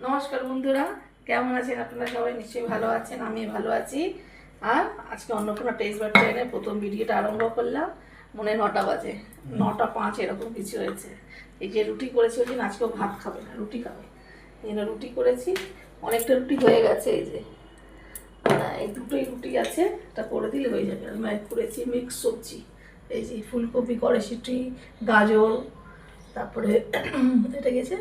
নমস্কার বন্ধুরা, কেমন আছেন আপনারা? সবাই নিশ্চয়ই ভালো আছেন, আমি ভালো আছি। আর আজকে অন্নপূর্ণা টেস্ট বার চ্যানেলে প্রথম ভিডিওটা আরম্ভ করলাম। মনে 9টা বাজে, 9টা 5 এরকম কিছু হয়েছে। এই যে রুটি করেছি, ওই দিন আজকেও ভাত খাবে না, রুটি খাবে। এই জন্য রুটি করেছি, অনেকটা রুটি হয়ে গেছে। এই যে এই দুটোই রুটি আছে, এটা করে দিলে হয়ে যাবে। আমি করেছি মিক্স সবজি, এই যে ফুলকপি, কড়াইশুঁটি, গাজর, তারপরে এটা গেছে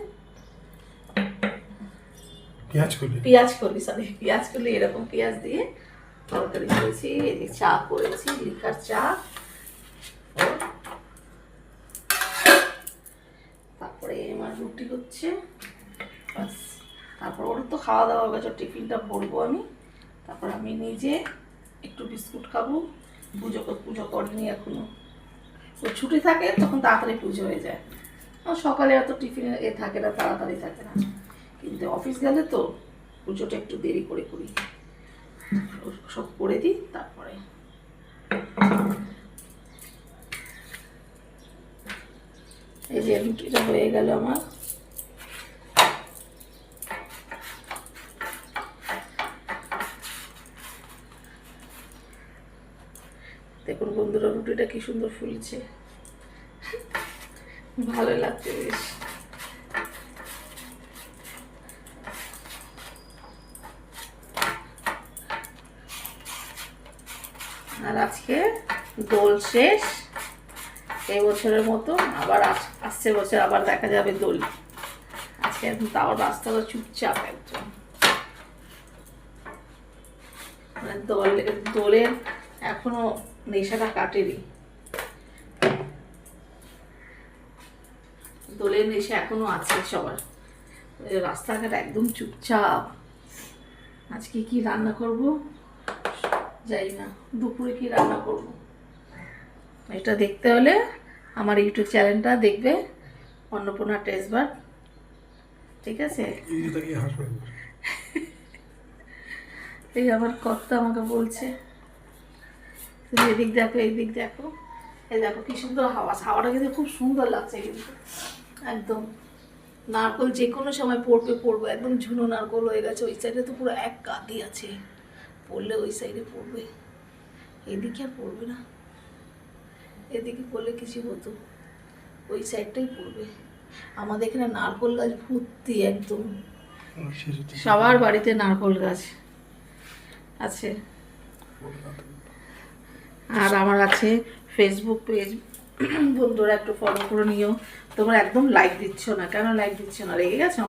পেঁয়াজ কলি এরকম পেঁয়াজ দিয়ে তরকারি করেছি। এই যে চা করেছি, লিকার চা। তারপরে আমার রুটি হচ্ছে, বাস। তারপর ওর তো খাওয়া দাওয়া হয়ে গেছে, টিফিনটা ভরবো আমি। তারপর আমি নিজে একটু বিস্কুট খাবো। পুজো করিনি এখনো। ও ছুটি থাকে তখন তাড়াতাড়ি পুজো হয়ে যায়। সকালে এত টিফিনে থাকে না, তাড়াতাড়ি থাকে না। কিন্তু অফিস গেলে তো পুজোটা একটু দেরি করে করি, সব করে দিই। তারপরে এই যে রুটিটা হয়ে গেল আমার। দেখুন বন্ধুরা, রুটিটা কি সুন্দর ফুলছে, ভালো লাগছে বেশ। আর আজকে দোল শেষ এই বছরের মতো, আবার আসছে বছর আবার দেখা যাবে দোল। আজকে একদম তাও রাস্তাটা চুপচাপ একদম, মানে দোলের এখনো নেশাটা কাটেনি। দোলের নেশা এখনো আছে সবার, রাস্তাঘাট একদম চুপচাপ। আজকে কি রান্না করব জানি না, দুপুরে কি রান্না করব। এটা দেখতে হলে আমার ইউটিউব চ্যানেলটা দেখবে, অন্নপূর্ণা টেস্ট বার, ঠিক আছে? এই আমার কর্তা আমাকে বলছে, তুমি এদিক দেখো, এইদিক দেখো। এই দেখো কি সুন্দর হাওয়াটা কিন্তু খুব সুন্দর লাগছে কিন্তু। একদম নারকোল যে কোনো সময় পড়বো, একদম ঝুনো নারকোল হয়ে গেছে। ওই সাইডে তো পুরো এক কাঁদি আছে, পড়লে ওই সাইডে পড়বে, এদিকে আর পড়বে না। এদিকে পড়লে কিছু হতো, ওই সাইডটাই পড়বে। আমাদের এখানে নারকোল গাছ ভর্তি একদম, সবার বাড়িতে নারকোল গাছ আছে। আর আমার আছে ফেসবুক পেজ, বন্ধুরা একটু ফলো করে নিও। তোমরা একদম লাইক দিচ্ছ না, কেন লাইক দিচ্ছ না? রেগে গেছো?